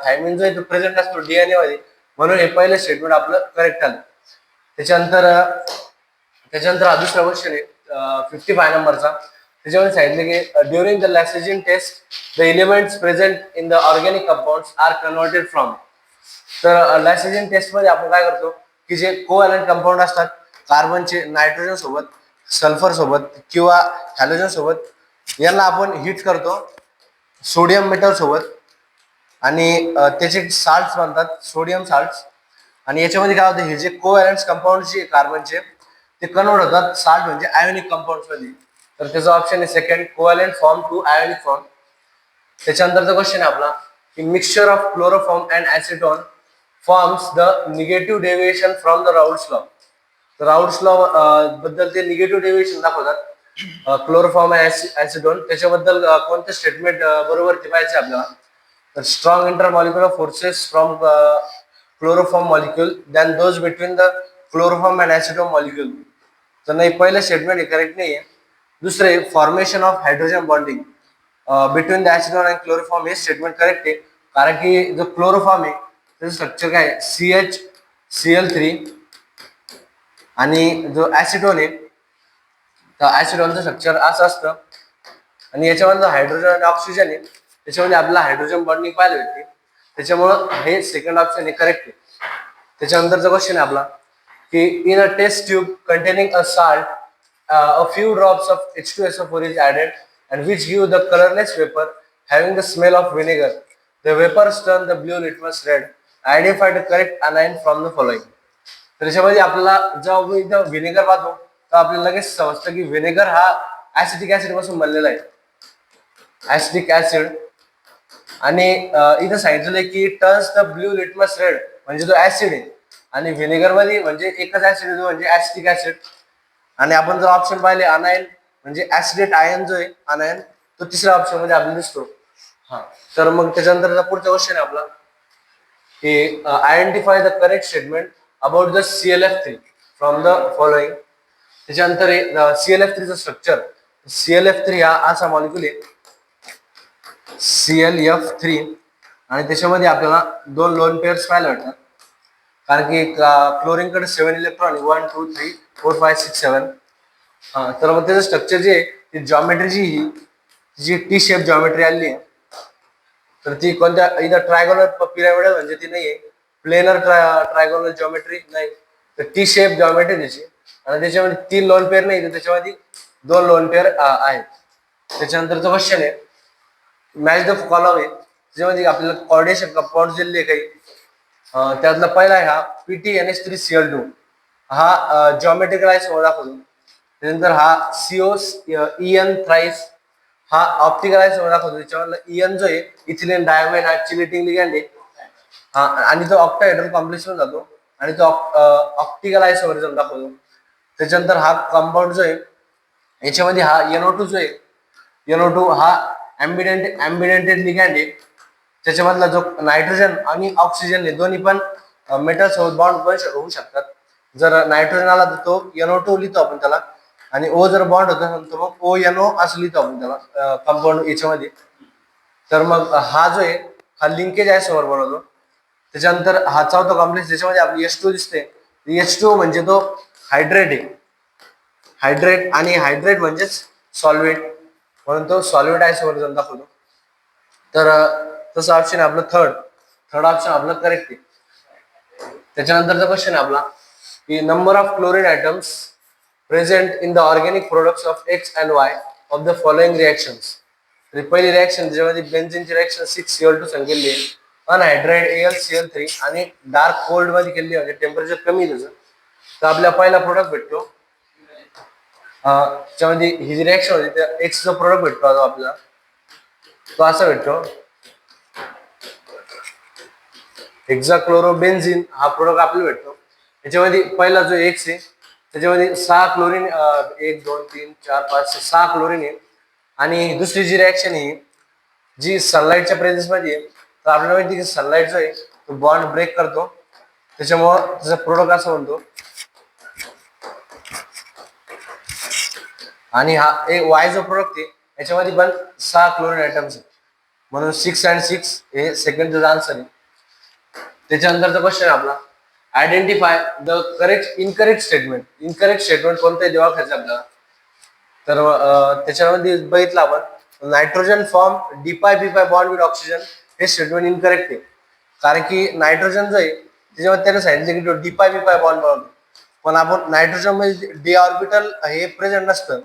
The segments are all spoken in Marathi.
थायमिन जो आहे तो प्रेझेंट असतो डीएनए मध्ये, म्हणून हे पहिलं स्टेटमेंट आपलं करेक्ट आलं. त्याच्यानंतर हा दुसरा क्वेश्चन आहे 55 नंबरचा. त्याच्यामध्ये सांगितलं की during the Lassaigne test the elements present in the organic compounds are converted from. तर लायसिन टेस्ट मध्ये आपण काय करतो की जे कोव्हॅलंट कंपाऊंड असतात कार्बनचे नायट्रोजन सोबत, सल्फर सोबत किंवा हॅलोजन सोबत, यांना आपण हिट करतो सोडियम मेटल सोबत आणि त्याचे साल्ट्स बनतात सोडियम साल्ट्स. आणि याच्यामध्ये काय होतं, हे जे कोव्हॅलंट कंपाऊंड जे कार्बनचे ते कन्वर्ट होतात साल्ट म्हणजे आयोनिक कंपाऊंड मध्ये. तर त्याचा ऑप्शन आहे second, covalent form to ionic form. त्याच्यानंतरचा क्वेश्चन आहे आपला की mixture of chloroform and acetone forms the negative deviation from the Raoult's law. तर राऊल्ट्स लॉ बद्दल ते निगेटिव्ह डेव्हिएशन दाखवतात क्लोरोफॉर्म अँड ऍसिटोन. त्याच्याबद्दल कोणतं स्टेटमेंट बरोबर ते पाहिजे आपल्याला. तर strong intermolecular forces from chloroform molecule than those between the chloroform and acetone molecule. तर नाही, पहिलं स्टेटमेंट हे करेक्ट नाही आहे. दुसरे formation of hydrogen bonding between the acetone and chloroform, हे स्टेटमेंट करेक्ट आहे. कारण की जो क्लोरोफॉर्म आहे त्याचं स्ट्रक्चर काय आहे, CH Cl3, आणि जो ऍसिटोन आहे तर ऍसिटोनचं स्ट्रक्चर असं असतं. आणि याच्यामध्ये हायड्रोजन आणि ऑक्सिजन आहे, त्याच्यामध्ये आपल्याला हायड्रोजन बॉन्डिंग पाहायला भेटते. त्याच्यामुळं हे सेकंड ऑप्शन हे करेक्ट आहे. त्याच्यानंतरचा क्वेश्चन आहे आपला की in a test tube containing a salt a few drops of H2SO4 is added and which give the colorless vapor having the smell of vinegar. The vapors turn the blue litmus red. Identify the correct anion from the following. तर याच्यामध्ये आपल्याला जेव्हा इथं व्हिनेगर पाहतो तर आपल्याला लगेच समजतं की व्हिनेगर हा ऍसिटिक ऍसिड पासून बनलेला आहे, ऍसिटिक ऍसिड. आणि इथं सांगितलेलं आहे की turns the blue litmus red, म्हणजे जो ऍसिड आहे, आणि व्हिनेगर मध्ये म्हणजे एकच ऍसिड आहे म्हणजे ऍसिटिक ऍसिड. आणि आपण जर ऑप्शन पाहिले अनायन म्हणजे ऍसिडेट आयन जो आहे अनायन, तो तिसऱ्या ऑप्शन मध्ये आपल्याला दिसतो. हा, तर मग त्याच्यानंतर पुढचा क्वेश्चन आहे आपला की identify the correct statement about the ClF3 from the following. त्याच्यानंतर ClF3 चं स्ट्रक्चर. ClF3 हा असा मॉलिक्युल आहे ClF3, आणि त्याच्यामध्ये आपल्याला 2 लोन पेअर्स पाहायला भेटतात. कारण की क्लोरीन कडे 7 इलेक्ट्रॉन 1 2 3 4 5 6 7. तर मग त्याचं स्ट्रक्चर जे आहे जॉमेट्री जी टी शेप जॉमेट्री आली आहे, तर ती कोणत्या इथं ट्रायगोनल पिरामिडल म्हणजे ती नाहीये, प्लेनर ट्रायगोनल जॉमेट्री नाही, तर टी शेप जॉमेट्री त्याची. आणि त्याच्यामध्ये 3 लोन पेअर नाही, तर त्याच्यामध्ये 2 लोन पेअर आहेत. त्याच्यानंतरचा क्वेश्चन आहे मॅच द कॉलम आहे, त्याच्यामध्ये आपल्याला कोऑर्डिनेशन कंपाऊंड दिलेले काही. त्यातला पहिला आहे हा PTNH3Cl2, हा जॉमेट्रिकल आयसोमर दाखवतो. त्यानंतर हा COEN थ्राइस, हा ऑप्टिकल आयसोमर दाखवतो. त्याच्यामधला EN जो आहे इथिलीन डायमाइन हा चिलेटिंग लिगँड आहे, हा, आणि तो ऑक्टाहेड्रल कॉम्प्लेक्स मध्ये जातो आणि तो ऑप्टिकल आयसोमरिझम दाखवतो. त्याच्यानंतर हा कंपाऊंड जो आहे याच्यामध्ये हा NO2 जो आहे, NO2 हा ॲम्बिडेंटेड लिगँड आहे. त्याच्यामधला जो नायट्रोजन आणि ऑक्सिजन आहे दोन्ही पण मेटल सोबत बॉन्ड होऊ शकतात. जर नायट्रोजन आला तर तो NO2 लिहितो आपण त्याला, आणि O जर बॉन्ड होत असेल तर मग ONO असं लिहितो आपण त्याला कंपाऊंड याच्यामध्ये. तर मग हा जो आहे हा लिंकेज आयसोमर बनवतो. त्याच्यानंतर हा चौथा कॉम्प्लेक्स ज्याच्यामध्ये आपली H2 दिसते, H2 म्हणजे तो हायड्रेट आहे, हायड्रेट, आणि हायड्रेट म्हणजेच सॉल्व्हेट, म्हणून तो सॉल्व्हेट आयसोमर दाखवतो. तर तसं ऑप्शन आहे आपलं थर्ड ऑप्शन आपलं करेक्ट आहे. त्याच्यानंतरचा क्वेश्चन आहे आपला की number of chlorine atoms present in the organic products of X and Y of the following reactions. पहिली रिएक्शन ज्याच्यामध्ये बेन्झीनची रिएक्शन 6Cl2 सांगितली आहे, अनहायड्रेट AlCl3, आणि डार्क कोल्ड मध्ये केली म्हणजे टेम्परेचर कमी त्याचं. तर आपल्याला पहिला प्रोडक्ट भेटतो त्याच्यामध्ये ही जी रिएक्शन होती त्या X चा प्रोडक्ट भेटतो आपल्याला, तो असा भेटतो हेक्साक्लोरोबेन्झीन हा प्रोडक्ट आपल्याला भेटतो. याच्यामध्ये पहिला जो X आहे त्याच्यामध्ये 6 क्लोरीन 1 2 3 4 5 6 क्लोरीन आहे. आणि दुसरी जी रिएक्शन आहे जी सनलाईटच्या प्रेझेन्स मध्ये आहे, तर आपल्याला माहिती की सनलाईट जो आहे तो बॉन्ड ब्रेक करतो, त्याच्यामुळं त्याचा प्रोडक्ट असं म्हणतो. आणि हा एक Y जो प्रोडक्ट आहे याच्यामध्ये पण 6 क्लोरीन आयटम्स आहेत, म्हणून 6 and 6 हे सेकंडचा आन्सर आहे. त्याच्यानंतरचा क्वेश्चन आहे आपला, आयडेंटिफाय द इनकरेक्ट स्टेटमेंट कोणतं देवा खायचं आपल्याला. तर त्याच्यामध्ये बघितलं आपण nitrogen form d pi p pi bond with oxygen, हे स्टेटमेंट इनकरेक्ट आहे. कारण की नायट्रोजन जो आहे त्याच्यामध्ये त्याने सांगितलं की तो डिपाय बिपाय बॉन्ड बनवतो, पण आपण नायट्रोजन मध्ये डी ऑर्बिटल हे प्रेझेंट नसतं,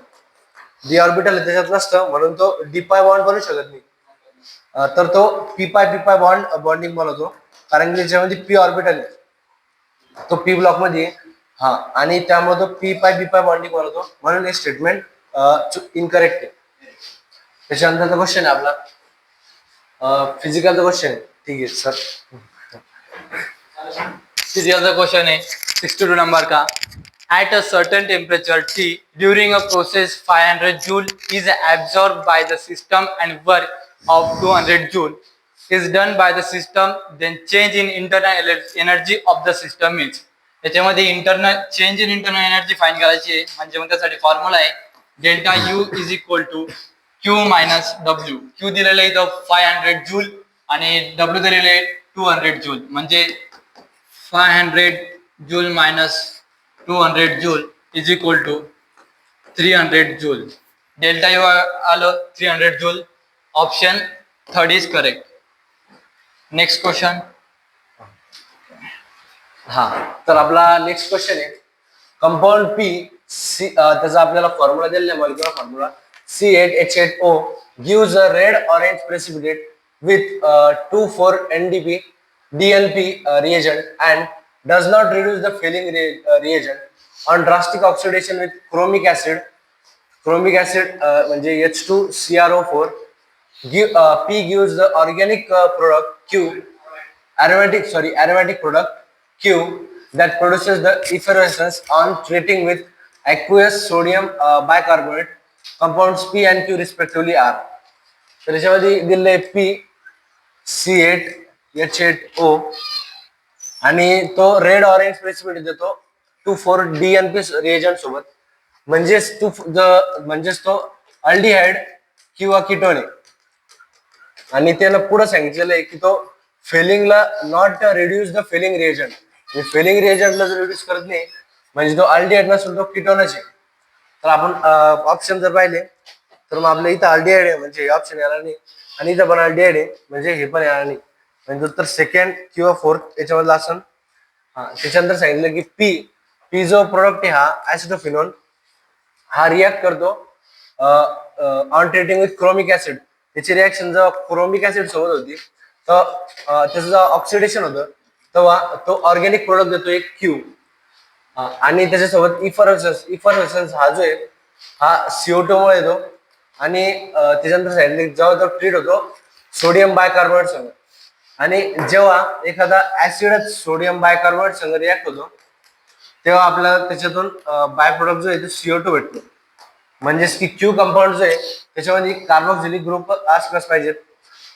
डी ऑर्बिटल त्याच्यात नसतं, म्हणून तो डिपाय बॉन्ड बनवू शकत नाही. तर तो पिपाय बॉन्डिंग बनवतो, कारण की त्याच्यामध्ये पी ऑर्बिटल आहे, तो पी ब्लॉक मध्ये हा, आणि त्यामुळे तो पी पाय बॉन्डिंग बनवतो, म्हणून हे स्टेटमेंट इनकरेक्ट आहे. त्याच्यानंतरचा क्वेश्चन आहे आपला फिजिकलचा क्वेश्चन आहे. ठीक आहे सर. फिजिकल क्वेश्चन है 62 नंबर का. At a certain temperature T during a process 500 joule is absorbed by the system and work of 200 joule is done by the system, then change in internal energy of the system is. याच्यामध्ये internal change in internal energy find करायची आहे, म्हणजे मग त्यासाठी फॉर्म्युला आहे delta U is equal to Q minus W. Q दिलेलं आहे इथं 500 जूल आणि डब्ल्यू दिलेलं आहे 200 जूल, म्हणजे 500 joule minus 200 joule is equal to 300 joule. Delta U आलं 300 joule. Option third is correct. Next question. हा, तर आपला नेक्स्ट क्वेश्चन आहे कंपाऊंड पी सी, त्याचा आपल्याला फॉर्म्युला दिलेला आहे, molecular formula C8H8O gives a red orange precipitate with 2,4 NDP DNP reagent and does not reduce the filling reagent on drastic oxidation with chromic acid. म्हणजे H2CrO4. P gives the organic product Q, aromatic product Q that produces the effervescence on treating with aqueous sodium bicarbonate. Compounds P and Q respectively are. तर याच्यामध्ये दिले P C8H8O आणि तो रेड ऑरेंज प्रेसिपिटेट देतो 2,4 DNP रिएजंट सोबत, म्हणजेच तो अल्डिहाइड किंवा कीटोन आहे. आणि त्याला पुढे सांगितलेलं आहे की तो फेलिंगला not reduce the Fehling reagent, म्हणजे फेलिंग रिएजंटला जर रिड्यूस करत नाही, म्हणजे तो अल्डिहाइड नसून तो कीटोनच आहे. तर आपण ऑप्शन जर पाहिले तर मग आपल्या इथं अल्डिहाइड आहे म्हणजे हे ऑप्शन येणार नाही, आणि इथं पण अल्डिहाइड आहे म्हणजे हे पण येणार नाही, म्हणजे उत्तर सेकंड किंवा फोर्थ याच्यामधला असेल. हा, त्याच्यानंतर सांगितलं की पी जो प्रोडक्ट आहे हा ऍसिडोफिनॉल, हा रिॲक्ट करतो on treating with chromic acid. त्याची रिॲक्शन जेव्हा क्रोमिक ऍसिड सोबत होती तर त्याचं जेव्हा ऑक्सिडेशन होतं तेव्हा तो ऑर्गॅनिक प्रोडक्ट देतो एक क्यू, आणि त्याच्यासोबत इफरवेसन्स हा जो आहे हा CO2 मुळे येतो. आणि त्याच्यानंतर सांगितलं जेव्हा तो ट्रीट होतो सोडियम बायकार्बोनेट संग, आणि जेव्हा एखादा ऍसिडच सोडियम बायकार्बोनेट संग रिॲक्ट होतो तेव्हा आपल्याला त्याच्यातून बाय प्रोडक्ट जो आहे तो CO2 भेटतो. म्हणजेच की क्यू कंपाऊंड जो आहे त्याच्यामध्ये कार्बोक्सिलिक ग्रुप असलाच पाहिजेत.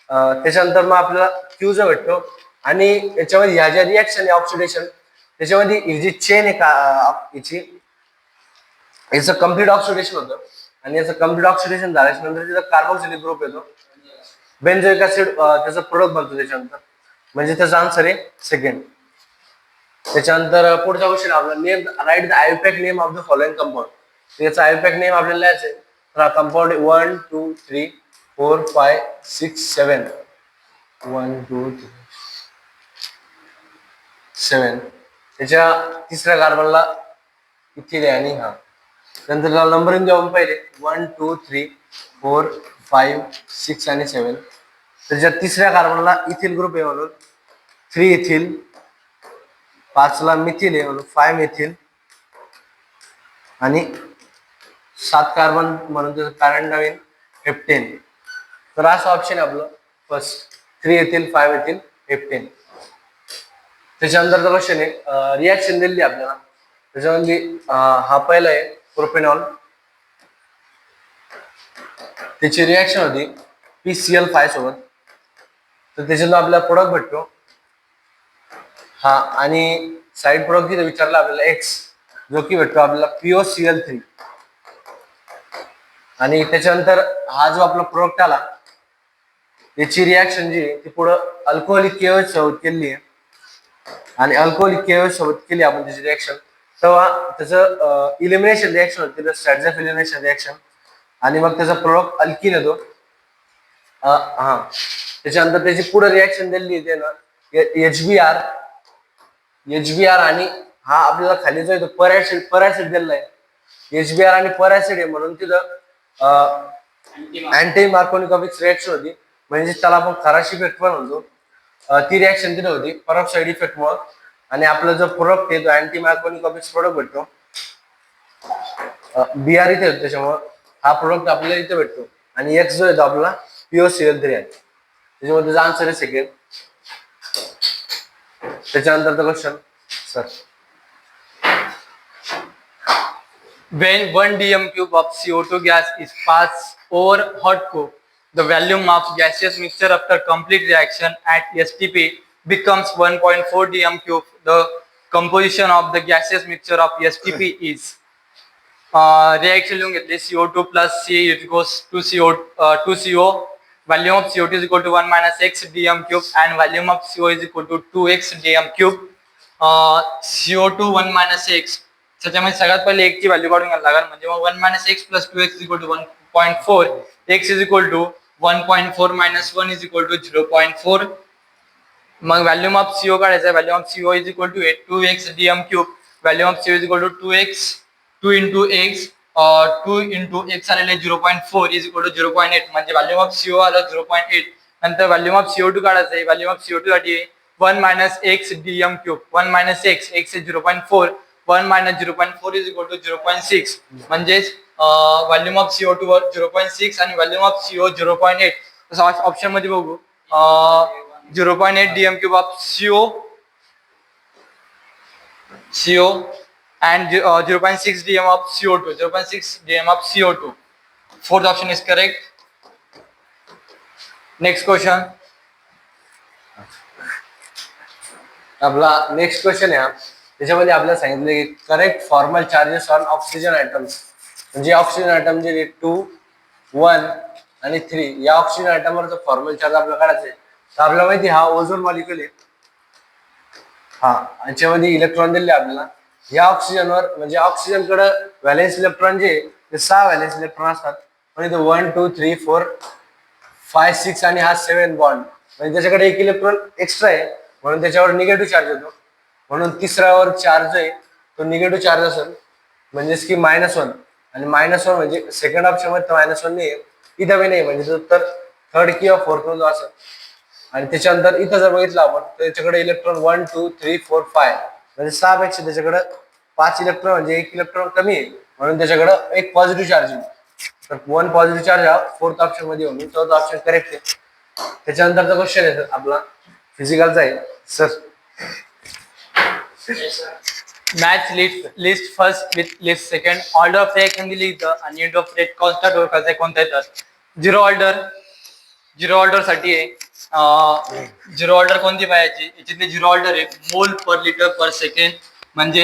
त्याच्यानंतर मग आपल्याला क्यू जो भेटतो, आणि याच्यामध्ये ह्या ज्या रिॲक्शन आहे ऑक्सिडेशन त्याच्यामध्ये ही जी चेन आहे याचं कम्प्लीट ऑक्सिडेशन होतं, आणि याचं कम्प्लीट ऑक्सिडेशन झाल्याच्या नंतर तिथं कार्बोक्सिलिक ग्रुप येतो, बेन्झोइक ऍसिड त्याचा प्रोडक्ट बनतो त्याच्यानंतर, म्हणजे त्याचा आन्सर आहे सेकंड. त्याच्यानंतर पुढचा क्वेश्चन आपला name write the IUPAC name of the following compound. याचा आयोपॅक नेम आपल्याला लिहायचं आहे. तर कंपाऊंड 1 2 3 4 5 6 7 1 2 3 7. त्याच्या तिसऱ्या कार्बनला इथिल आहे, आणि हा नंतर नंबरिंग देऊन पहिले 1 2 3 4 5 6 आणि 7. त्याच्या तिसऱ्या कार्बनला इथिल ग्रुप आहे म्हणून 3 इथिल, 5ला मिथिल आहे म्हणून 5 मिथिल, आणि 7 कार्बन म्हणून त्याचं पॅरेंट नवीन हेप्टेन. तर असं ऑप्शन आहे आपलं फर्स्ट 3 इथिल 5 इथिल हेप्टेन. त्याच्यानंतरचा क्वेश्चन आहे रिॲक्शन दिली आपल्याला, त्याच्यामध्ये हा पहिला आहे प्रोपेनॉल, त्याची रिॲक्शन होती PCl5 सोबत, तर त्याच्यातून आपल्याला प्रोडक्ट भेटतो हा, आणि साईड प्रोडक्ट तिथे विचारला आपल्याला X, जो की भेटतो आपल्याला POCl3. आणि त्याच्यानंतर हा जो आपला प्रोडक्ट आला याची रिॲक्शन जी आहे ती पुढं अल्कोहोलिक केओएच सोबत केली आहे आणि अल्कोहोलिक केओएच सोबत केली आपण त्याची रिॲक्शन, तेव्हा त्याचं इलिमिनेशन रिॲक्शन होते, स्टॅटझॅप इलिमिनेशन रिॲक्शन, आणि मग त्याचा प्रोडक्ट अल्किन येतो. हा त्याच्यानंतर त्याची पुढे रिॲक्शन दिली आहे ना एचबीआर. एचबीआर आणि हा आपल्याला खाली जो येतो परासिड दिलेला आहे. एचबीआर आणि परासिड आहे म्हणून तिथं अँटी मार्कोनिकोविक रिॲक्शन होती, म्हणजे त्याला आपण खराशी इफेक्ट पण म्हणतो. ती रिॲक्शन तिथे होती परोक्साईड इफेक्ट मुळे, आणि आपला जो प्रोडक्ट आहे तो अँटी मार्कोनिकोविक प्रोडक्ट भेटतो. बीआर इथे होतो त्याच्यामुळे हा प्रोडक्ट आपल्याला इथे भेटतो. आणि एक्स जो येतो आपला POCl3 आहे, त्याच्यामध्ये आन्सर आहे सेकंड. त्याच्यानंतरचा question sir. When 1 dm cube of CO2 gas is passed over hot coke, the volume of gaseous mixture after complete reaction at STP becomes 1.4 dm cube. The composition of the gaseous mixture of STP is reaction लिहून घेतले. CO2 plus C equals to CO. Volume of CO2 is equal to 1 minus x dm cube and volume of CO is equal to 2x dm cube. CO2 1 minus x, त्याच्यामध्ये सगळ्यात पहिले x ची व्हॅल्यू काढून घ्यायला लागेल, म्हणजे मग 1 minus x plus 2x is equal to 1.4. x is equal to 1.4 minus 1 is equal to 0.4. मग व्हॅल्यूम ऑफ CO काढायचा. Volume of CO is equal to 2x dm cube. Volume of CO is equal to 2x 2 into x 2 into x आलेले 0.4 is equal to 0.8, म्हणजे व्हॅल्यूम ऑफ CO आलं 0.8. नंतर व्हॅल्यूम ऑफ CO2 काढायचं आहे. व्हॅल्यूम ऑफ CO2 साठी 1 minus x dm cube. 1 minus x is 0.4. 1 minus 0.4 is equal to 0.6, म्हणजेच व्हॉल्यूम ऑफ CO2 वर 0.6 आणि व्हॉल्यूम ऑफ CO 0.8. तसं ऑप्शन मध्ये बघू 0.8 dm cube of CO and 0.6 dm of CO2. 0.6 dm of CO2. Fourth option is correct. Next question. आपला नेक्स्ट क्वेश्चन आहे. त्याच्यामध्ये आपल्याला सांगितले की correct formal charges on oxygen items, म्हणजे ऑक्सिजन आयटम जे 2, 1 आणि 3 या ऑक्सिजन आयटमवरचा फॉर्मल चार्ज आपल्याला काढायचा आहे. तर आपल्याला माहिती हा ओझोन मॉलिक्यूल आहे. हा याच्यामध्ये इलेक्ट्रॉन दिले आपल्याला. या ऑक्सिजनवर म्हणजे ऑक्सिजनकडे व्हॅलेन्स इलेक्ट्रॉन जे ते 6 व्हॅलेन्स इलेक्ट्रॉन असतात, म्हणजे 1 2 3 4 5 6 आणि हा 7 बॉन्ड, म्हणजे त्याच्याकडे एक इलेक्ट्रॉन एक्स्ट्रा आहे म्हणून त्याच्यावर निगेटिव्ह चार्ज येतो. म्हणून तिसऱ्यावर चार्ज आहे तो निगेटिव्ह चार्ज असेल, म्हणजेच की -1. आणि -1 म्हणजे सेकंड ऑप्शन मध्ये -1 नाही, इथं बी नाही, म्हणजे उत्तर थर्ड किंवा फोर्थ मध्ये असेल. आणि त्याच्यानंतर इथं जर बघितलं आपण तर त्याच्याकडे इलेक्ट्रॉन 1 2 3 4 5, म्हणजे 6 पेक्षा त्याच्याकडे 5 इलेक्ट्रॉन म्हणजे 1 इलेक्ट्रॉन कमी आहे, म्हणून त्याच्याकडे एक पॉझिटिव्ह चार्ज आहे. तर 1 पॉझिटिव्ह चार्ज हा फोर्थ ऑप्शन मध्ये होऊन चौथा ऑप्शन करेक्ट आहे. त्याच्यानंतरचा क्वेश्चन आहे आपला फिजिकलचा आहे sir. Match list first with list second. Order of reaction दिली इथं आणि end of rate constant ओळखायचं आहे कोणता आहे तर झिरो ऑर्डर साठी आहे. झिरो ऑर्डर कोणती पाहिजे, याच्यातली झिरो ऑर्डर आहे मोल पर लिटर पर सेकंड, म्हणजे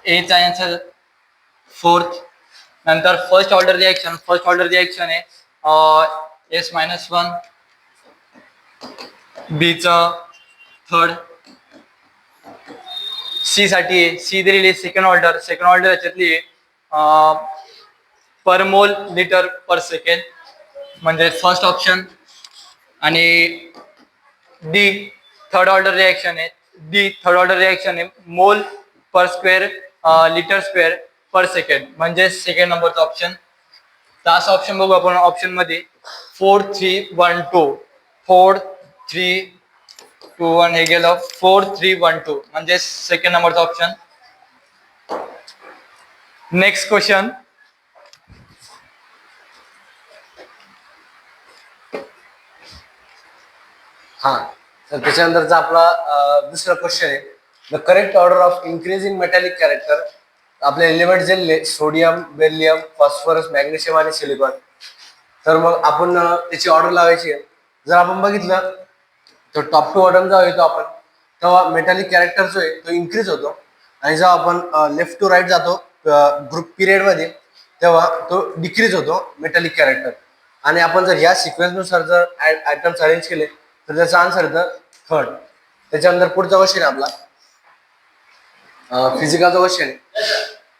ए चा आन्सर फोर्थ. नंतर फर्स्ट ऑर्डर रिएक्शन आहे S-1, बी चा थर्ड. सी साठी आहे, सी दिलेली सेकंड ऑर्डर याच्यातली पर मोल लिटर पर सेकंड, म्हणजे फर्स्ट ऑप्शन. आणि डी थर्ड ऑर्डर रिएक्शन आहे मोल पर स्क्वेअर लिटर स्क्वेअर पर सेकंड, म्हणजे सेकंड नंबरचा ऑप्शन. तर असा ऑप्शन बघू आपण. ऑप्शन मध्ये 4 3 1 2 4 3 2 1 हे गेलं 4 3 1 2, म्हणजे सेकंड नंबरचा ऑप्शन. Next question. हा तर त्याच्यानंतरचा आपला दुसरा क्वेश्चन आहे the correct order of increasing metallic character. आपले एलिमेंट जे सोडियम, बेरिलियम, फॉस्फरस, मॅग्नेशियम आणि सिलिकॉन. तर मग आपण त्याची ऑर्डर लावायची आहे. जर आपण बघितलं तर टॉप टू बॉटम जेव्हा येतो आपण तेव्हा मेटॅलिक कॅरेक्टर जो आहे तो इन्क्रीज होतो, आणि जेव्हा आपण लेफ्ट टू राईट जातो ग्रुप पिरियड मध्ये तेव्हा तो डिक्रीज होतो मेटॅलिक कॅरेक्टर. आणि आपण जर या सिक्वेन्सनुसार जर आयटम्स अरेंज केले तर त्याचा आन्सर येतं थर्ड. त्याच्यानंतर पुढचा क्वेश्चन आहे आपला फिजिकलचा क्वेश्चन आहे.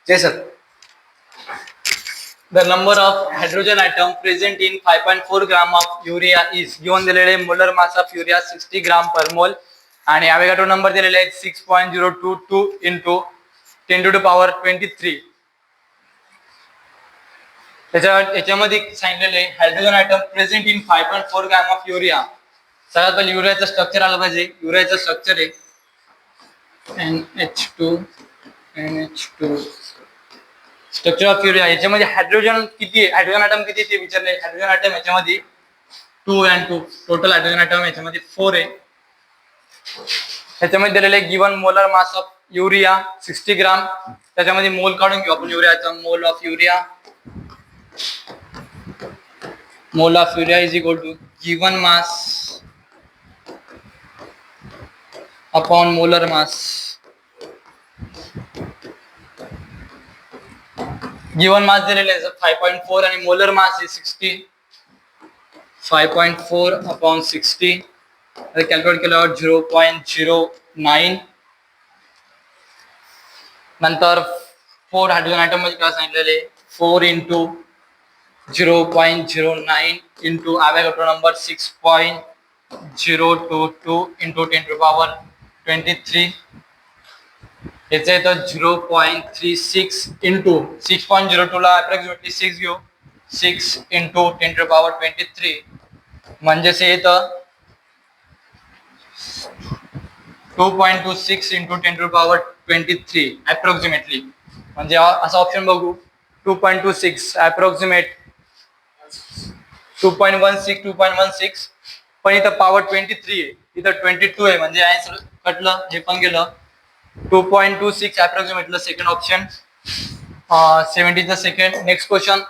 जय sir. The number of hydrogen atom present in 5.4 gram of urea is given दिलेले molar mass of urea 60 gram per mole आणि ॲव्होगॅड्रो नंबर दिलेले आहे 6.022 into 10 to the power 23. याच्यामध्ये सांगितलेले hydrogen item present in 5.4 gram of urea. सगळ्यात पहिले युरियाचं स्ट्रक्चर आलं पाहिजे. युरियाचं स्ट्रक्चर आहे NH2 NH2. Structure of urea. याच्यामध्ये हायड्रोजन किती आहे, हायड्रोजन आयटम किती ते विचारले. हायड्रोजन आयटम याच्यामध्ये 2 and 2 टोटल हायड्रोजन आयटम याच्यामध्ये 4 आहे. त्याच्यामध्ये दिलेले given molar mass of urea 60 ग्राम. त्याच्यामध्ये मोल काढून घेऊ आपण युरियाचा. Mole of urea is equal to given mass upon molar mass. Given mass दिलेले आहे 5.4 आणि मोलर मास आहे 60. 5.4 अपॉन 60 कॅल्क्युलेट केल्यावर 0.09. नंतर 4 हायड्रोजन आयटम मध्ये काय सांगितलेले 4 into 0.09 into Avogadro number 6.022 into 10 to the power 23. याचा येतं 0.36 into 6.02 ला अप्रॉक्सिमेटली 6 घेऊ. 6 into 10 to the power 23 म्हणजेच येतं 2.26 into 10 to the power 23 approximately. म्हणजे असा ऑप्शन बघू 2.26 अप्रॉक्सिमेट 2.16 पण इथं पॉवर 23 आहे, इथं 22 आहे म्हणजे आन्सर कटलं. हे पण गेलं 2.26 approximately second option. 70 second. Next question.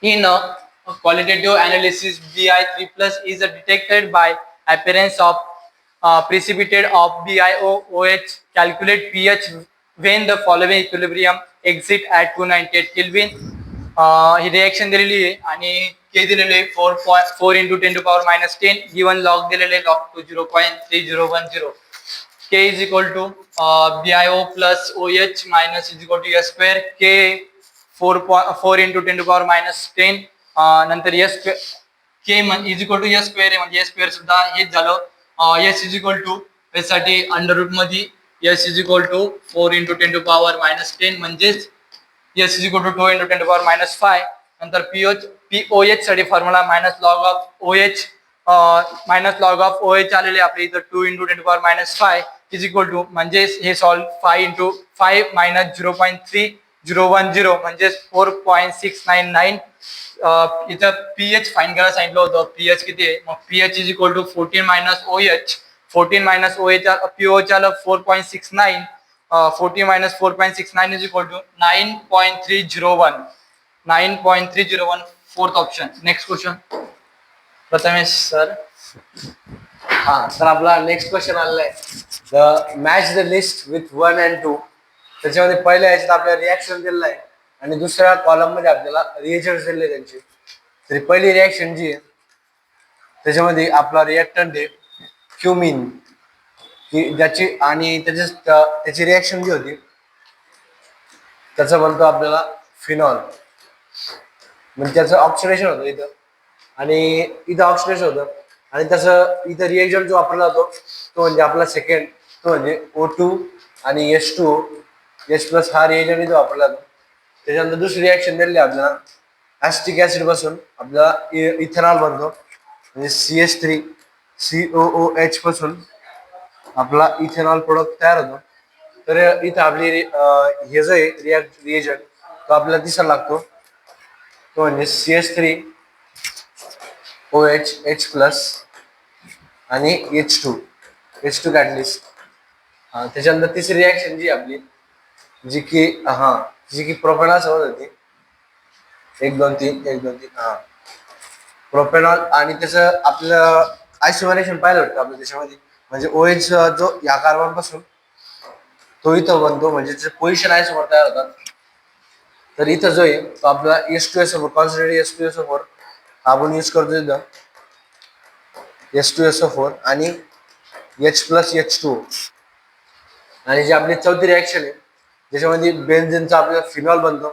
In a qualitative analysis, Bi3+ is detected by appearance of precipitate of BiOOH. Calculate pH when the following equilibrium exit at 298 Kelvin. He reaction दिलेली आहे आणि के दिलेले 4 into 10 to power -10. Given log दिलेले log to 0.3010. K is equal to BiO plus OH minus is equal to S square. K 4 into 10 to power -10. नंतर S square K is equal to S square आहे म्हणजे S square सुद्धा हेच झालं. S is equal to यासाठी अंडर रूट मध्ये S is equal to 4 into 10 to power -10 म्हणजेच S is equal to 2 into 10 to power -5. नंतर POH साठी formula minus log of OH आलेले आपल्या इथं 2 into 10 to power -5 is equal to म्हणजे हे सॉल्व 5 into 5 minus 0.3010 म्हणजे 4.699. इथं pH फाइंड करायला सांगितलं होतं. pH किती आहे मग pH is equal to 14 minus OH. 14 minus OH POH आलं 4.69. 14 minus 4.69 is equal to 9.301. 9.301 fourth option. Next question Prathamesh sir. हा तर आपला नेक्स्ट क्वेश्चन आलेला आहे the match the list with 1 and 2. त्याच्यामध्ये पहिल्या याच्यात आपल्याला रिॲक्शन दिलेलं आहे आणि दुसऱ्या कॉलम मध्ये आपल्याला रिएजंट्स दिलेले त्यांचे. तरी पहिली रिॲक्शन जी आहे त्याच्यामध्ये आपला रिॲक्टंट आहे क्युमिन की ज्याची आणि त्याची रिॲक्शन जी होती त्याचं बनतो आपल्याला फिनॉल. म्हणजे त्याचं ऑक्सिडेशन होतं इथं आणि इथं ऑक्सिडेशन होतं आणि तसं इथं रिएजंट जो वापरला जातो तो म्हणजे आपला सेकंड तो म्हणजे O2 आणि H2O. H+ हा रिएजंट इथं वापरला जातो. त्याच्यानंतर दुसरी रिॲक्शन दिलेली आपल्याला ॲसिटिक ॲसिड पासून आपल्याला इथेनॉल बनतो म्हणजे CH3 COOH पासून आपला इथेनॉल प्रोडक्ट तयार होतो. तर इथं आपली हे जो आहे रिएजंट तो आपल्याला दिसायला लागतो तो म्हणजे CH3OH H+ आणि H2 कॅटलिस्ट. त्याच्यानंतर तिसरी रिॲक्शन जी आपली जी की प्रोपेनॉल सोबत होती 1 2 3 प्रोपेनॉल आणि त्याचं आपलं आयसोमरेशन पाहिलं होतं आपलं त्याच्यामध्ये म्हणजे OH जो या कार्बन पासून तो इथं बनतो म्हणजे त्याचे पोझिशन आयसोमर तयार होतात. तर इथं जो आहे तो आपला S2SO4 कॉन्सन्ट्रेटेड S2SO4 आपण यूज करतो तिथं H2SO4 आणि H+H2O. आणि जी आपली चौथी रिॲक्शन आहे ज्याच्यामध्ये बेन्झीनचा आपला फिनॉल बनतो,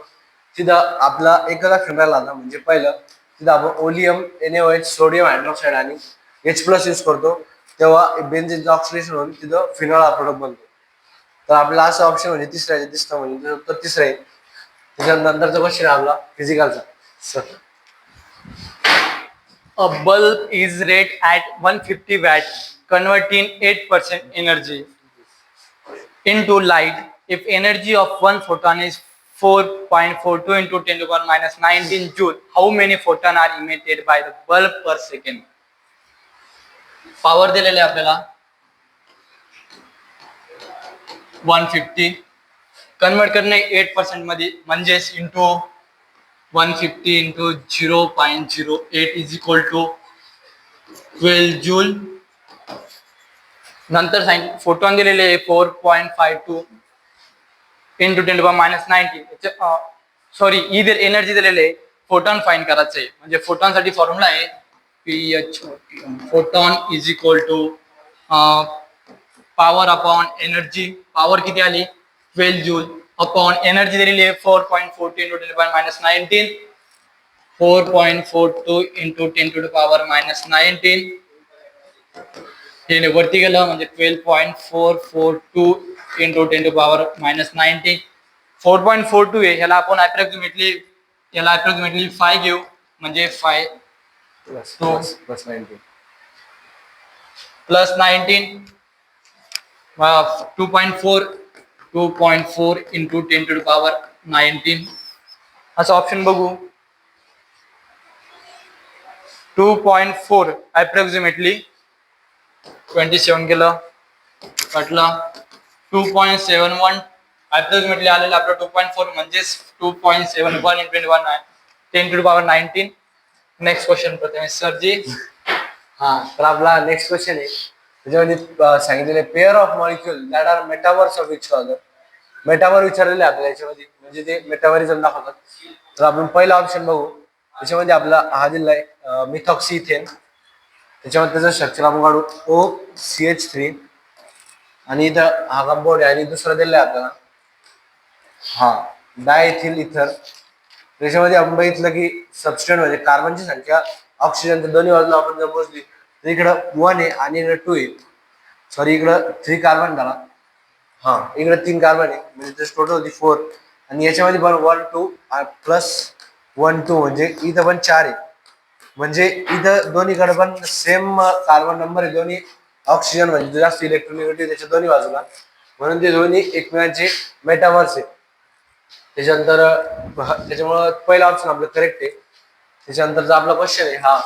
तिथं आपला एखादा फिनॉल आला म्हणजे पहिलं तिथं आपण ओलियम NaOH सोडियम हायड्रॉक्साईड आणि H+ यूज करतो, तेव्हा बेन्झीनचं ऑक्सिडेशन होऊन तिथं फिनॉल हा प्रोडक्ट बनतो. तर आपला असं ऑप्शन म्हणजे तिसरं म्हणजे उत्तर तिसरं आहे. त्याच्यानंतरचा क्वेश्चन आहे आपला फिजिकलचा. A bulb is rated at 150 watt, converting 8% energy into light. If energy of one photon is 4.42 into 10 to the power minus 19 joule, how many photons are emitted by the bulb per second? Power दिलेले आपल्याला 150, कन्वर्ट करणे 8% मध्ये म्हणजेच into 150 into 0.08 is equal to 12 joule. नंतर फोटॉन दिलेले 4.52 into 10 to the power minus 19. Sorry, इधर एनर्जी दिलेले फोटॉन फाइंड करायचं आहे. म्हणजे फोटॉन साठी फॉर्म्युला आहे photon is equal to power upon energy. Power किती आली 12 जूल अपॉन एनर्जी दिलेली आहे 4.42 into 10 to the power minus 19. 4.42 into 10 to the power minus 19 हे वरती गेलं म्हणजे 12.442 into 10 to the power minus 19. 4.42 आहे, ह्याला आपण अप्रॉक्सिमेटली 5 घेऊ म्हणजे 5 plus 19 plus 19 2.4 into 10 to the power 19 असं ऑप्शन बघू. 2.4 अप्रॉक्सिमेटली 27 गेलं कटलं. 2.71 अप्रॉक्सिमेटली आलेलं आपलं 2.4 म्हणजे 2.71 into 10 to the power 19. Next question Prathamesh sir ji. हा, तर आपला नेक्स्ट क्वेश्चन आहे त्याच्यामध्ये सांगितलेले pair of molecule that are metamers of each other. Metamer विचारलेले आपल्याला याच्यामध्ये, म्हणजे ते मेटामरिझम दाखवतात. तर आपण पहिला ऑप्शन बघू. त्याच्यामध्ये आपला हा दिलाय मिथॉक्सिइथेन. त्याच्यामध्ये त्याचं स्ट्रक्चर आपण काढू OCH3 आणि इथं हा कंपाऊंड आहे. आणि दुसरा दिलाय आपल्याला हा डायथिल इथर. त्याच्यामध्ये आपण बघितलं की सबस्टंट म्हणजे कार्बनची संख्या ऑक्सिजनच्या दोन्ही बाजूला आपण जर मोजली तर इकडं 1 आहे आणि इकडं 2 आहे. सॉरी, इकडं 3 कार्बन झाला. हा, इकडं 3 कार्बन आहे म्हणजे टोटल होती 4. आणि याच्यामध्ये पण 1 2 प्लस 1 2 म्हणजे इथं पण 4 आहे. म्हणजे इथं दोन्हीकडे पण सेम कार्बन नंबर आहे. दोन्ही ऑक्सिजन म्हणजे जास्त इलेक्ट्रॉनिगेटिव्ह त्याच्या दोन्ही बाजूला, म्हणून ते दोन्ही एकमेकांचे मेटामर्स आहे. त्याच्यामुळं पहिला ऑप्शन आपलं करेक्ट आहे. त्याच्यानंतरचा आपला क्वेश्चन आहे हा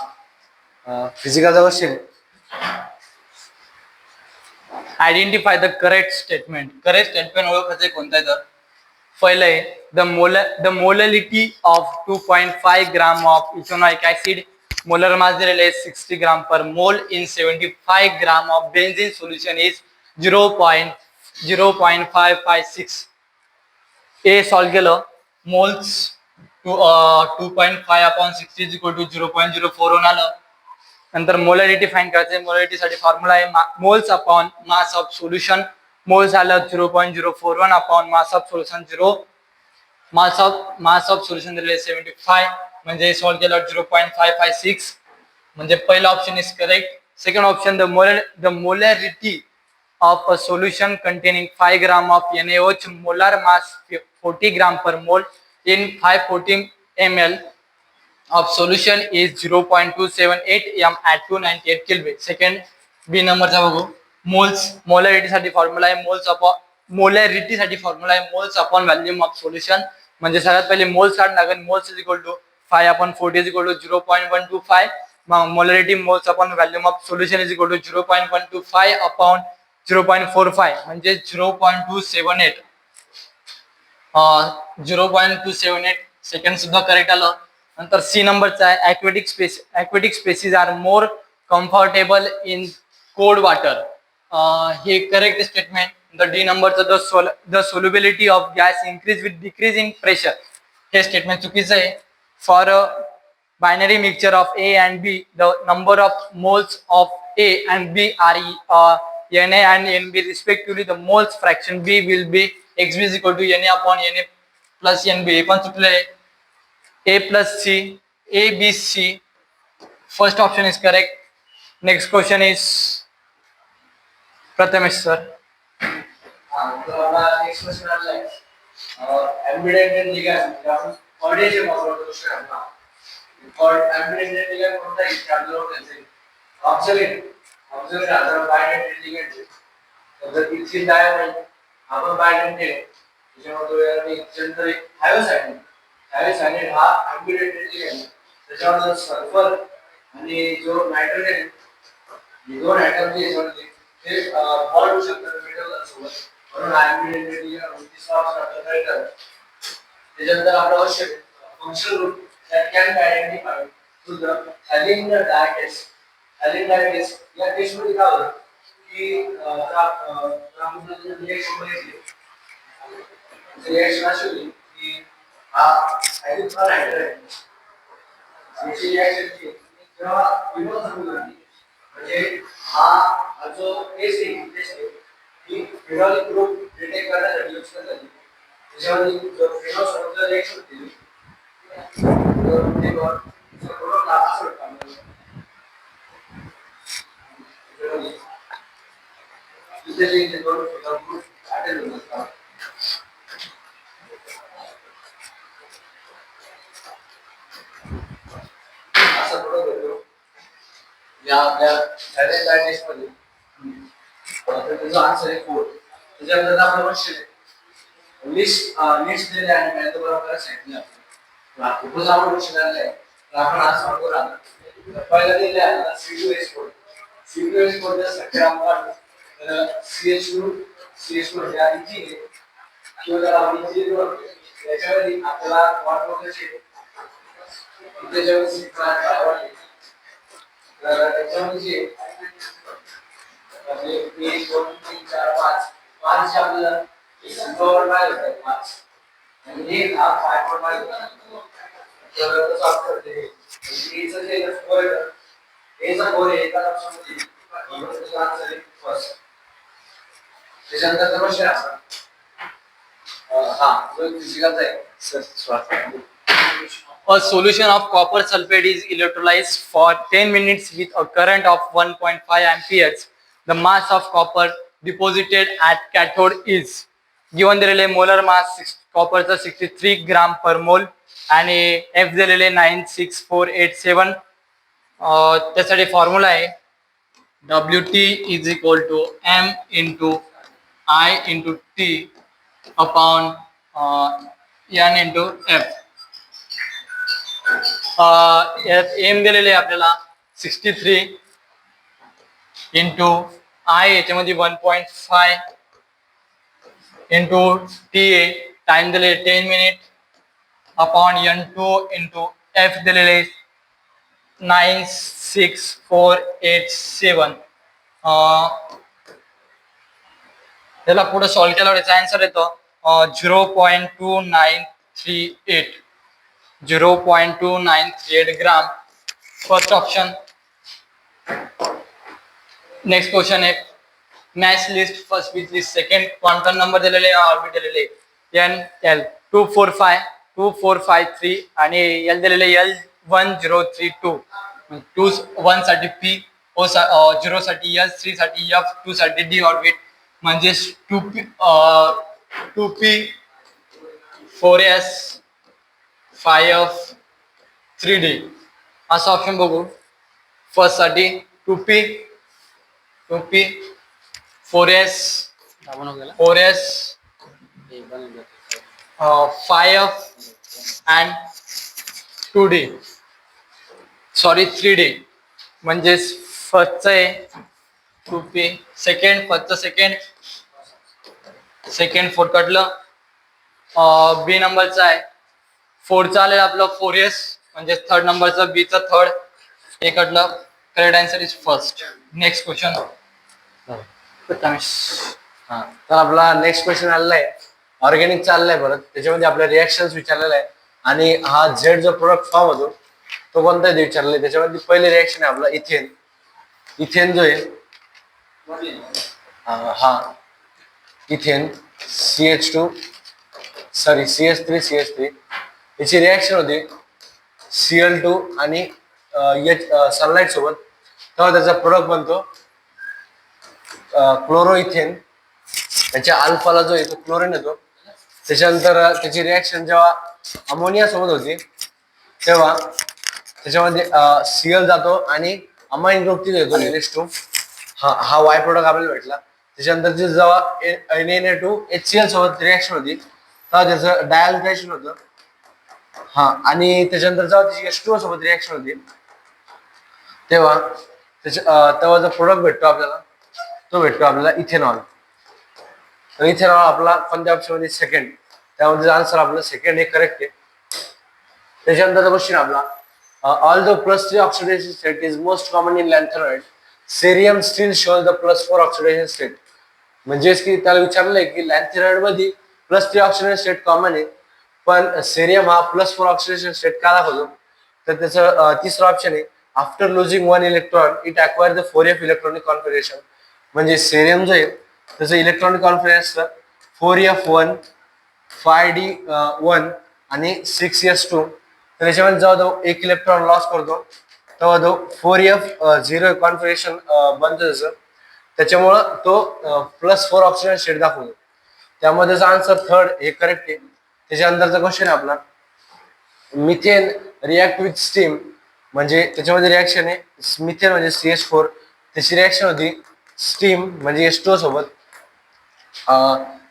फिजिकलचा क्वेश्चन आहे. Identify the correct statement. Correct statement ओळखायचं कोणतं आहे तर पहिलं आहे the molality of 2.5 gram of ethanoic acid. Molar mass दिलेले 60 gram per mole in 75 gram of benzene solution is 0.0556. ए सॉल्व केलं moles 2.5 upon 60 is equal to 0.041 आलं. नंतर मोलॅरिटी फाइंड करायचं. मोलॅरिटी साठी फॉर्म्युला आहे moles upon mass of solution. Moles आलं 0.041 upon mass of solution 0. Mass of solution दिले 75 म्हणजे सॉल्व केलं 0.556 म्हणजे पहिला option is correct. Second option the molarity of a solution containing 5 gram of NaOH, molar mass 40 gram per mole in 540 ml of solution is 0.278 m at 298 Kelvin. Second B नंबरचा बघू. मोल्स मोलॅरिटी साठी फॉर्म्युला आहे moles upon volume of solution. म्हणजे सगळ्यात पहिले मोल्स काढून लागेल. Moles is equal to 5 upon 40 is equal to 0.125. मग molarity moles upon volume of solution is equal to 0.125 upon 0.45 म्हणजे 0.278. 0.278 सेकंड सुद्धा करेक्ट आलं. नंतर सी नंबरचा आहे aquatic species are more comfortable in cold water. हे करेक्ट स्टेटमेंट. द डी नंबरचं the solubility of gas increase with decrease in pressure. हे स्टेटमेंट चुकीचं आहे. For binary mixture of A and B, the number of moles of A and B are Na and Nb respectively. The moles fraction B will be Xb is equal to Na upon Na plus Nb. हे पण सुटले आहे. A plus C, A, B, C. First option is correct. Next question is Prathamesh sir. Next question आलाय एम्बेडेड लिगॅंड आपण कॉर्डिनेट वापरतो दुसऱ्या एम्बेडेड लिगॅंड कोणता आहे आपल्याला त्याचे ऑब्झर्वेट आधार बायडेंटेड लिगॅंड तर इथली डायमंड आपण बायडेंटेड त्याच्यामध्ये जनरल हायड्रोसायनाइड हा एम्बेडेड लिगॅंड त्याच्यामध्ये सल्फर आणि जो नायट्रोजन हे दोन ऍटम जे ते बॉन्ड होऊ शकतात मेटल सोबत म्हणून एम्बेडेड लिगॅंड तिसरा ऑप्शन आपल्याला करेक्ट आहे त्याच्यानंतर आपलं आवश्यक functional root that can be identified through the Hallin dye test. Hallin dye test या टेस्ट मध्ये काय होतं की आपण रिएक्शन बघितली रिएक्शन अशी होती की हा हायड्रोजन हायड्रोजन याची रिएक्शन जी जेव्हा विनोद सुरू झाली म्हणजे हा जो टेस्ट आहे की फिनॉल ग्रुप डिटेक्ट करण्यासाठी यूज करण्यात आली त्याच्यामध्ये जो फिनॉल सोबत रिएक्शन होती लिस्ट दिले आणि मॅथ बरोबर सांगितलं खूपच आवड क्वेश्चन आहे आपण आज सांगू राहणार पहिला दिले आहे C2H कोड C2H कोड साठी आपण CH2 या इथे किंवा आपण इथे याच्यामध्ये आपल्याला वाट बघायची इथे जेव्हा सिक्वेन्स आवडले तर त्याच्यामध्ये आपले 1 2 3 4 5 जे आपल्याला सिक्वेन्स बाय होतात 5 आणि हे हा 5 वर बाय होतात तर तसं आपण ते एचं जे स्कोअर एचा स्कोअर एका ऑप्शनमध्ये त्याचा आन्सर आहे फर्स्ट त्याच्यानंतर समस्या हा जो फिजिकलचा आहे sir A solution of copper sulfate is electrolyzed for 10 minutes with a current of 1.5 amperes. The mass of copper deposited at cathode is given दिलेले molar mass copper चा 63 gram per mole आणि F दिलेले 96487 त्यासाठी फॉर्म्युला आहे WT is equal to M into I into T upon N into F. M दिलेले आपल्याला 63 इंटू आय याच्यामध्ये 1.5 इंटू टी ए टाइम दिले 10 minute upon N2 into F दिलेले 96487 त्याला पुढे सॉल्व्ह केल्यावर याचा आन्सर येतो 0.2938 0.298 gram. First option. Next question है mass list first with the second quantum number दिलेले ऑर्बिटल दिलेले n l 245 2453 आणि l दिलेले l1032 2 1 साठी p o 0 साठी s 3 साठी f 2 साठी d ऑर्बिट म्हणजे 2p 4s 5 3D असा ऑप्शन बघू फर्स्ट साठी 2p 4s 5 and 2D sorry 3D म्हणजे फर्स्ट आहे 2p second first second fourth कटलं बी नंबरचा आहे 4 चालेल आपलं 4s म्हणजे थर्ड नंबरचा बी चा थर्ड हे कटलं correct answer is first next question हा तर आपला नेक्स्ट क्वेश्चन आलेला आहे ऑर्गॅनिक चाललाय परत त्याच्यामध्ये आपल्या रिएक्शन्स विचारलेला आहे आणि हा झेड जो प्रोडक्ट फॉर्म होतो तो कोणता आहे ते विचारलंय. त्याच्यामध्ये पहिले रिएक्शन आहे आपला इथेन. इथेन जो आहे हा इथेन CH3 याची रिएक्शन होते Cl2 आणि सनलाईट सोबत, तेव्हा त्याचा प्रोडक्ट बनतो क्लोरो इथेन. त्याच्या अल्फाला जो आहे तो क्लोरीन येतो. त्याच्यानंतर त्याची रिएक्शन जेव्हा अमोनिया सोबत होती तेव्हा त्याच्यामध्ये Cl जातो आणि अमाइन ग्रुप तिथे येतो NH2. हा वाय प्रोडक्ट आपल्याला भेटला. त्याच्यानंतर जेव्हा NaNO2HCl सोबत रिएक्शन होती तेव्हा त्याचं डायल्युट्रेशन होतं. आणि त्याच्यानंतर जेव्हा त्याची H2O सोबत रिएक्शन होती तेव्हा तेव्हा जो प्रोडक्ट भेटतो आपल्याला तो भेटतो आपल्याला इथेनॉल. तर इथेनॉल आपला कोणत्या ऑप्शन मध्ये सेकंड, त्यामध्ये आन्सर आपलं सेकंड हे करेक्ट आहे. त्याच्यानंतरचा क्वेश्चन आपला although +3 oxidation state is most common in lanthanide, cerium still shows the +4 oxidation state. म्हणजेच की त्याला विचारलंय की लॅन्थेनाइड मध्ये +3 ऑक्सिडेशन स्टेट कॉमन आहे पण सेरियम हा +4 ऑक्सिडेशन स्टेट का दाखवतो. तर त्याचं तिसरं ऑप्शन आहे after losing 1 electron it acquire the 4f electronic configuration. म्हणजे सेरियम जो आहे त्याचं इलेक्ट्रॉनिक कॉन्फिगरेशन 4f1 5d1 आणि 6s2. तर त्याच्यामध्ये जेव्हा तो एक इलेक्ट्रॉन लॉस करतो तेव्हा तो 4f0 कॉन्फिगरेशन बनतो त्याचं. त्याच्यामुळं तो +4 ऑक्सिजन स्टेट दाखवतो. त्यामध्ये आन्सर थर्ड हे करेक्ट आहे. त्याच्यानंतरचा क्वेश्चन आहे आपला मिथेन रिॲक्ट विथ स्टीम. म्हणजे त्याच्यामध्ये रिॲक्शन आहे मिथेन म्हणजे CH4, त्याची रिॲक्शन होती स्टीम म्हणजे H2O सोबत.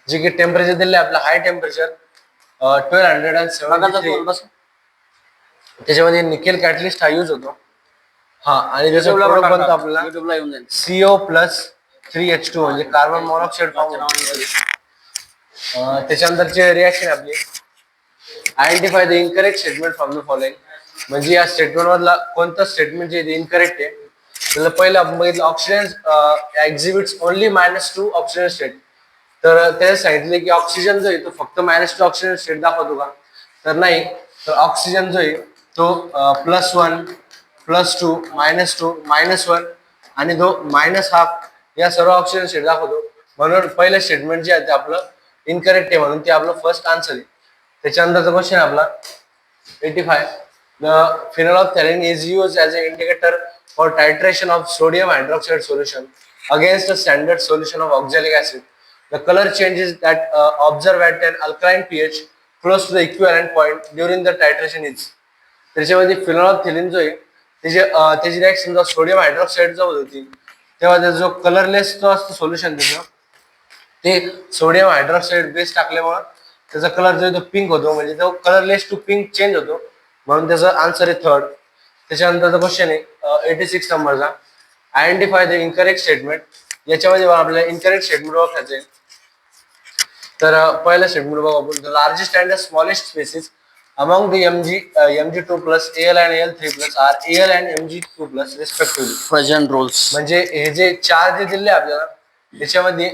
जे की टेम्परेचर दिले आपलं हाय टेम्परेचर 1273. त्याच्यामध्ये निकेल कॅटलिस्ट हा यूज होतो. आणि त्याचा प्रोडक्ट बनतो आपल्याला CO+3H2 म्हणजे कार्बन मोनॉक्साईड फॉर्म. त्याच्यानंतरचे रिॲक्शन आपली identify the incorrect statement from the following. म्हणजे या स्टेटमेंट मधला कोणतं स्टेटमेंट जे इनकरेक्ट आहे. त्याला पहिलं आपण बघितलं ऑक्सिजन एक्झिबिट्स ओनली -2 ऑक्सिजन स्टेट. तर त्याने सांगितले की ऑक्सिजन जो आहे तो फक्त -2 ऑक्सिजन स्टेट दाखवतो का, तर नाही. तर ऑक्सिजन जो आहे तो +1 +2 -2 -1 आणि तो -½ या सर्व ऑक्सिजन स्टेट दाखवतो. म्हणून पहिलं स्टेटमेंट जे आहे ते आपलं इनकरेक्ट आहे, म्हणून ते आपलं फर्स्ट आन्सर आहे. त्याच्यानंतरचा क्वेश्चन आपला 85 the phenolphthalein is used as an indicator for titration of sodium hydroxide solution against a standard solution of oxalic acid. The color changes that observed at an alkaline pH close to the equivalent point during the titration is. त्याच्यामध्ये फिनॉल्फथॅलीन जो आहे त्याची रिॲक्शन जेव्हा सोडियम हायड्रॉक्साईड जवळ होती तेव्हा त्याचा जो कलरलेस जो असतो सोल्युशन त्याचं ते सोडियम हायड्रॉक्साईड बेस टाकल्यामुळे त्याचा कलर जो आहे तो पिंक होतो. म्हणजे तो कलरलेस टू पिंक चेंज होतो, म्हणून त्याचा आन्सर आहे थर्ड. त्याच्यानंतरचा क्वेश्चन आहे 86 नंबरचा आयडेंटिफाय द इनकरेक्ट स्टेटमेंट. याच्यामध्ये आपल्याला इनकरेक्ट स्टेटमेंट ओळखायचं आहे. तर पहिला स्टेटमेंट बघा आपण the largest and the smallest species among the Mg2+ Al and Al3+ are Al and Mg2+ respectively. Present roles म्हणजे हे जे चार जे दिले आपल्याला त्याच्यामध्ये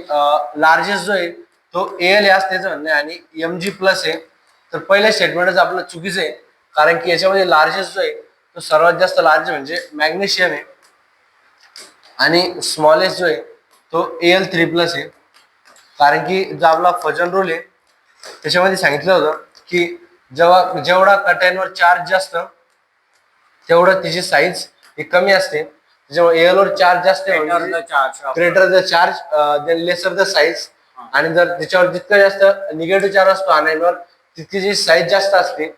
लार्जेस्ट जो आहे तो Al आहे त्याचं म्हणणं आहे आणि Mg+ आहे. तर पहिल्या स्टेटमेंटच आपलं चुकीचं आहे, कारण की याच्यामध्ये लार्जेस्ट जो आहे तो सर्वात जास्त लार्ज म्हणजे मॅग्नेशियम आहे आणि स्मॉलेस्ट जो आहे तो Al3+ आहे. कारण की जो आपला फजन रूल आहे त्याच्यामध्ये सांगितलं होतं की जेवढा कटॅनवर चार्ज जास्त तेवढं तिची साईज ही कमी असते. त्याच्यामुळे एल वर चार्ज जास्त greater the charge then lesser the size. आणि जर त्याच्यावर जितकं जास्त निगेटिव्ह चार्ज असतो आयनवर तितकी जी साईज जास्त असते.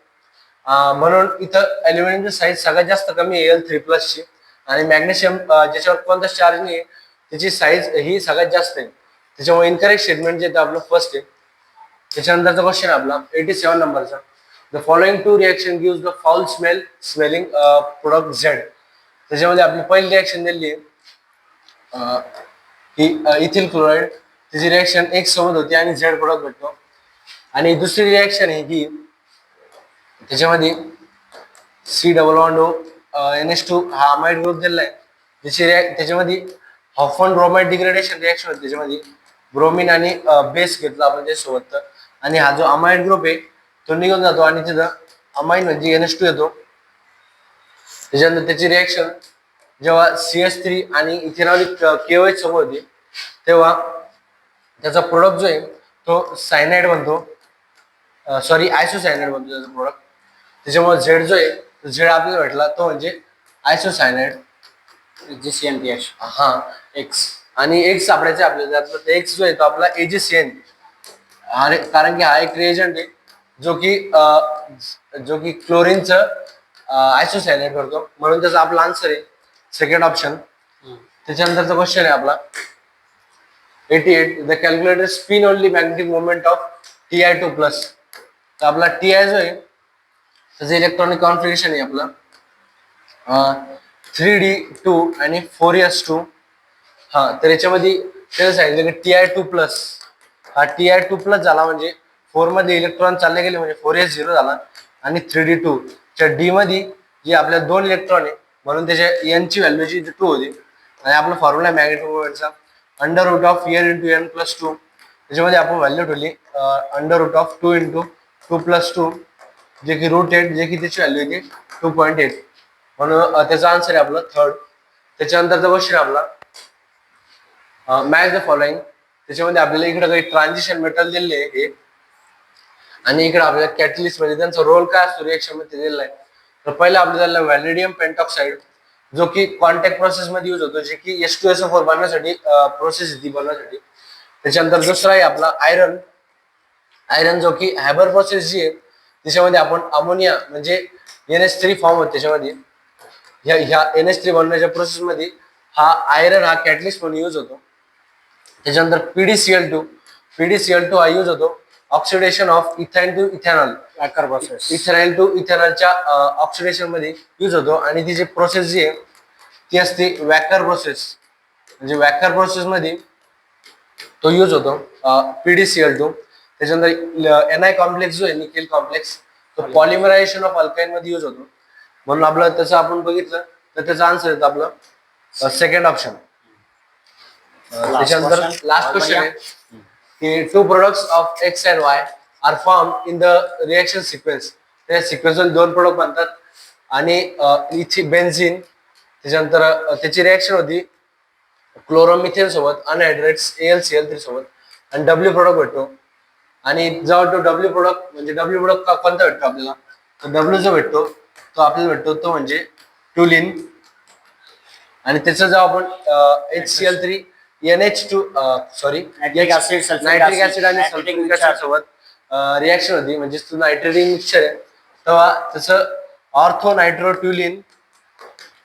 म्हणून इथं ॲल्युमिनियमची साईज सगळ्यात जास्त कमी आहे Al3+ ची. आणि मॅग्नेशियम ज्याच्यावर कोणताच चार्ज नाही त्याची साईज ही सगळ्यात जास्त आहे. त्याच्यामुळे इनकरेक्ट स्टेटमेंट जे आपलं फर्स्ट आहे. त्याच्यानंतरचा क्वेश्चन आपला 87 नंबरचा the following two reaction gives the foul smelling product Z. त्याच्यामध्ये आपली पहिली रिएक्शन दिली आहे की इथिल क्लोराईड, त्याची रिएक्शन X सोबत होती आणि Z प्रोडक्ट भेटतो. आणि दुसरी रिएक्शन आहे की त्याच्यामध्ये C=NH2 हा अमाइड ग्रुप दिलेला आहे. त्याच्यामध्ये हॉफमन ब्रोमाइड डिग्रेडेशन रिएक्शन होती. त्याच्यामध्ये ब्रोमिन आणि बेस घेतला आपण त्याच्यासोबत आणि हा जो अमाइड ग्रुप आहे तो निघून जातो आणि तिथं अमाइन म्हणजे NH2 येतो. त्याच्यानंतर त्याची रिएक्शन जेव्हा CS3 आणि इथेनॉलिक KOH सोबत होती तेव्हा त्याचा प्रोडक्ट जो आहे तो सायनाइड बनतो, सॉरी आयसोसायनाइड बनतो त्याचा प्रोडक्ट. त्याच्यामुळे झेड जो आहे झेड आपल्याला भेटला तो म्हणजे आयसोसायनाइड. AgCN reaction. हा एक्स आणि एक्स सापडायचा आपल्याला, त्यातला एक्स जो आहे तो आपला AgCN. अरे कारण की हा एक रिएजंट आहे जो की क्लोरीनचं आयसोसायनाइड करतो, म्हणून त्याचा आपला आन्सर आहे सेकंड ऑप्शन. त्याच्यानंतरचा क्वेश्चन आहे आपला 88. The calculator spin only magnetic moment of Ti2+. तर आपला Ti जो आहे त्याचं इलेक्ट्रॉनिक कॉन्फिगरेशन आहे आपला 3d2 आणि 4s2. हा तर याच्यामध्ये त्यानं सांगितलं की Ti2+. हा Ti2+ झाला म्हणजे 4 मध्ये इलेक्ट्रॉन चालले गेले म्हणजे 4s0 झाला, आणि 3d2 च्या डी मध्ये जे आपल्या 2 इलेक्ट्रॉन आहे म्हणून त्याच्या n ची व्हॅल्यू जी 2 होती. आणि आपला फॉर्म्युला मॅग्नेटिक मोमेंटचा √n+2. त्याच्यामध्ये आपण व्हॅल्यू ठेवली √2 × 2+2 जे की √8, जे की त्याची व्हॅल्यू येते 2.8, म्हणून त्याचा आन्सर आहे आपला थर्ड. त्याच्यानंतरचा क्वेश्चन आपला मॅच द फॉलोइंग. त्याच्यामध्ये आपल्याला इकडे काही ट्रान्झिशन मेटल दिलेले आहे आणि इकडे आपल्याला कॅटलिस्ट म्हणजे त्यांचा रोल काय असतो रिएक्शन मध्ये दिलेला आहे. तर पहिला आपल्याला व्हॅलिडियम पेंटॉक्साइड जो की कॉन्टॅक्ट प्रोसेस मध्ये यूज होतो, जे की H2SO4 बनवण्यासाठी प्रोसेस ती बनवण्यासाठी. त्याच्यानंतर दुसरा आहे आपला आयरन जो की हॅबर प्रोसेस जी आहे त्याच्यामध्ये आपण अमोनिया म्हणजे NH3 फॉर्म होतो. त्याच्यामध्ये ह्या NH3 बनवण्याच्या प्रोसेस मध्ये हा आयरन हा कॅटलिस्ट म्हणून यूज होतो. त्याच्यानंतर PDCl2 हा यूज होतो oxidation of ethyne to ethanol, Wacker process. Ethanol to इथेनॉलच्या ऑक्सिडेशन मध्ये यूज होतो. आणि ती जी प्रोसेस जी आहे ती असते वॅकर प्रोसेस, म्हणजे वॅकर प्रोसेस मध्ये तो यूज होतो PDCl2. त्याच्यानंतर Ni कॉम्प्लेक्स जो आहे निकेल कॉम्प्लेक्स तो पॉलिमरायझेशन ऑफ अल्काइन मध्ये यूज होतो, म्हणून आपलं त्याचं आपण बघितलं तर त्याचा आन्सर येतो आपलं सेकंड ऑप्शन. त्याच्यानंतर लास्ट क्वेश्चन आहे की 2 products of X and Y are form in the reaction sequence. त्या सिक्वेन्समध्ये 2 प्रोडक्ट बनतात आणि इथे बेन्झिन. त्याच्यानंतर त्याची रिएक्शन होती क्लोरोमिथेन सोबत अनहायड्रेट्स AlCl3 सोबत आणि W प्रोडक्ट भेटतो. आणि जेव्हा तो W प्रोडक्ट म्हणजे W प्रोडक्ट कोणता भेटतो आपल्याला, तर W जो भेटतो तो आपल्याला भेटतो तो म्हणजे टुलिन. आणि त्याचं जेव्हा आपण HCl3 NH2 sorry nitric acid आणि सल्फ्युरिक ऍसिड सोबत रिएक्शन होती म्हणजे तो नायट्रेटिक मिक्सचर आहे, तेव्हा त्याचं ऑर्थो नायट्रोट्युलिन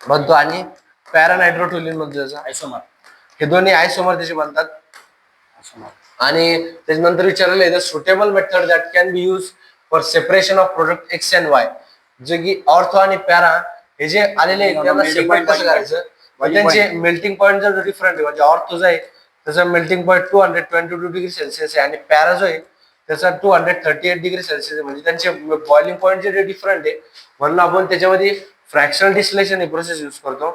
बनतो आणि पॅरा नायट्रोट्युलिन बनतो त्याचा आयसोमर. हे दोन्ही आयसोमर त्याचे बनतात. आणि त्याच्यानंतर विचारलेलं आहे suitable method that can be use for separation of product X and Y. जे की ऑर्थो आणि पॅरा हे जे आलेले आहेत त्यांना सेपरेट कसं करायचं, त्यांचे मेल्टिंग पॉईंट जर डिफरंट आहे. म्हणजे ऑर्थो जो आहे त्याचा मेल्टिंग पॉईंट 222 डिग्री सेल्सिअस आहे आणि पॅरा जो आहे त्याचा 238 डिग्री सेल्सिअस आहे. म्हणजे त्यांचे बॉइलिंग पॉईंट जे डिफरंट आहे, म्हणून आपण त्याच्यामध्ये फ्रॅक्शनल डिस्टिलेशन ही प्रोसेस यूज करतो,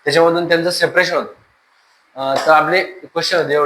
त्याच्यामधून त्यांचं सेपरेशन होतं. तर आपले क्वेश्चन होते एवढे.